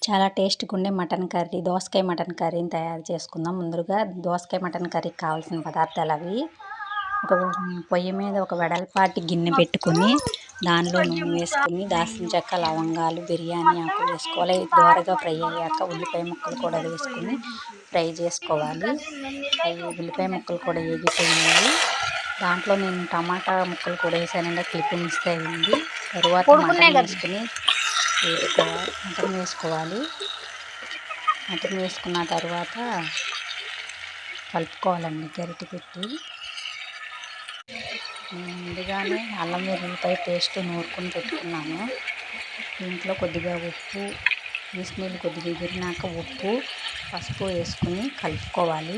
చాలా టేస్ట్గా ఉండే మటన్ కర్రీ, దోసకాయ మటన్ కర్రీని తయారు చేసుకుందాం. ముందుగా దోసకాయ మటన్ కర్రీకి కావాల్సిన పదార్థాలు అవి. ఒక పొయ్యి మీద ఒక వెడల్పాటి గిన్నె పెట్టుకుని దానిలో నూనె వేసుకుని దాల్చిన చెక్క, లవంగాలు, బిర్యానీ ఆకులు వేసుకోవాలి. దోరగా ఫ్రై అయ్యాక ఉల్లిపాయ ముక్కలు కూడా వేసుకుని ఫ్రై చేసుకోవాలి. ఉల్లిపాయ ముక్కలు కూడా వేగిపోయినాయి. దాంట్లో నేను టమాటా ముక్కలు కూడా వేసానండి, క్లిప్పింగ్ మిస్ అయింది. తరువాత మటన్ వేసుకోవాలి. మటన్ వేసుకున్న తర్వాత కలుపుకోవాలండి గరిటె పెట్టి. నేను ముందుగానే అల్లం వెల్లుల్లిపాయ పేస్ట్ నూరుకొని పెట్టుకున్నాను. దీంట్లో కొద్దిగా ఉప్పు, నీళ్ళు కొద్దిగా ఎగిరినాక ఉప్పు, పసుపు వేసుకుని కలుపుకోవాలి.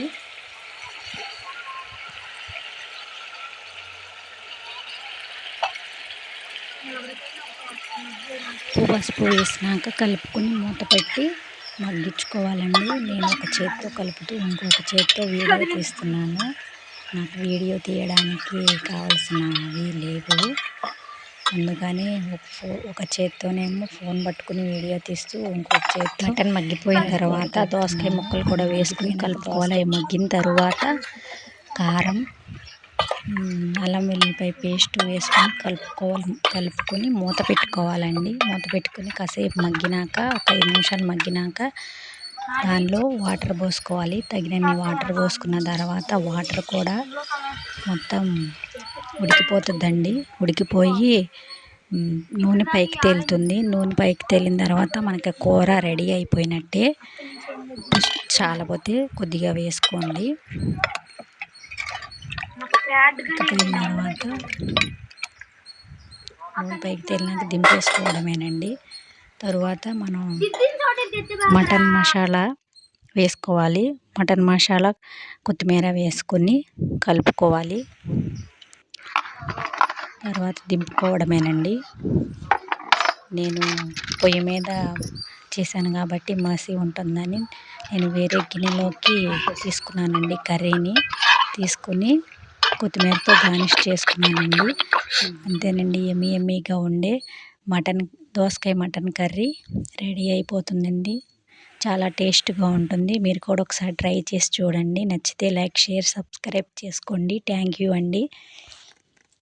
ఉప్పు పసుపు వేసినాక కలుపుకొని మూత పెట్టి మగ్గించుకోవాలండి. నేను ఒక చేత్తో కలుపుతూ ఇంకొక చేత్తో వీడియో తీస్తున్నాను. నాకు వీడియో తీయడానికి కావాల్సినవి లేవు, అందుకని ఒక చేత్తోనేమో ఫోన్ పట్టుకుని వీడియో తీస్తూ ఇంకొక చేత్తో మటన్ మగ్గిపోయిన తర్వాత దోసకాయ ముక్కలు కూడా వేసుకుని కలుపుకోవాలి. అవి మగ్గిన తర్వాత కారం, అల్లం వెల్లుల్లిపాయ పేస్ట్ వేసుకొని కలుపుకొని మూత పెట్టుకోవాలండి. మూత పెట్టుకుని కాసేపు మగ్గినాక, ఒక 5 నిమిషాలు మగ్గినాక దానిలో వాటర్ పోసుకోవాలి. తగినన్ని వాటర్ పోసుకున్న తర్వాత వాటర్ కూడా మొత్తం ఉడికిపోతుందండి. ఉడికిపోయి నూనె పైకి తేలుతుంది. నూనె పైకి తేలిన తర్వాత మనకి కూర రెడీ అయిపోయినట్టే. చాలపోతే కొద్దిగా వేసుకోండి. తర్వాత నూనె పైకి తేలినాక దింపేసుకోవడమేనండి. తరువాత మనం మటన్ మసాలా వేసుకోవాలి. మటన్ మసాలా, కొత్తిమీర వేసుకొని కలుపుకోవాలి. తర్వాత దింపుకోవడమేనండి. నేను పొయ్యి మీద చేశాను కాబట్టి మసి ఉంటుందని నేను వేరే గిన్నెలోకి తీసుకున్నానండి. కర్రీని తీసుకుని కొత్తిమీరతో గార్నిష్ చేసుకున్నానండి. అంతేనండి, యమ్మీగా ఉండే దోసకాయ మటన్ కర్రీ రెడీ అయిపోతుందండి. చాలా టేస్ట్గా ఉంటుంది. మీరు కూడా ఒకసారి ట్రై చేసి చూడండి. నచ్చితే లైక్, షేర్, సబ్స్క్రైబ్ చేసుకోండి. థ్యాంక్ యూ అండి.